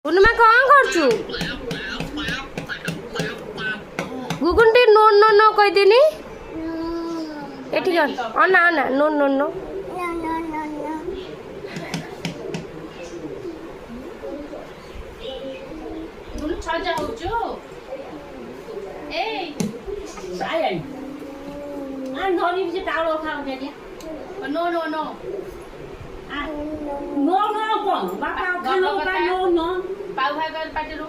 ପୂର୍ଣ୍ଣିମା କ'ଣ କରୁଛୁ? ଗୁଗୁନଟି ନୋ ନୋ ନୋ କହିଦେନି ଏଠି ଅନା ଅନା ନୋ ନୋ ନୋ छजा होचो ए सायन आ नोनी भी टाळो खाऊ दे नो नो नो आ नो नो कोण बापा खानो का नो नो पाव भाई कर पाटेरो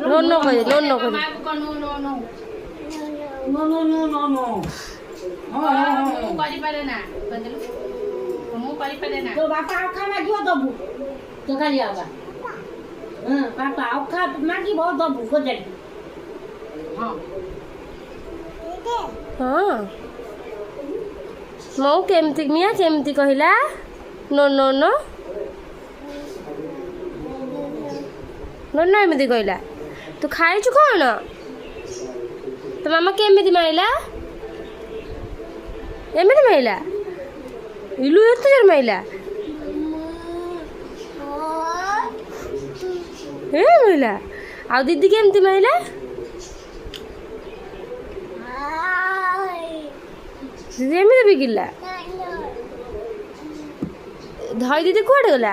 नो नो कहे नो नो कहे no no no no no no no no no ମୁଁ କରିପାରେ ନା ମୁଁ କରିପାରେ ନା तो बापा आखा मागियो दबु तो खाली आवा बापा आखा मागी बहुत दबु को दे हां ହଁ ମୁଁ କେମିତି ମିଆ କେମିତି କହିଲା no no no no no ଏମିତି କହିଲା ତୁ ଖାଇଛୁ କ'ଣ ତୋ ମାମା କେମିତି ମାଇଲା ଏମିତି ମାଇଲା ଇଲୁ ଏତେ ଜୋର ମାଇଲା ଏ ମାଇଲା ଆଉ ଦିଦି କେମିତି ମାଇଲା ଦିଦି ଏମିତି ବିଗିଲା ଧଇ ଦିଦି କୁଆଡ଼େ ଗଲା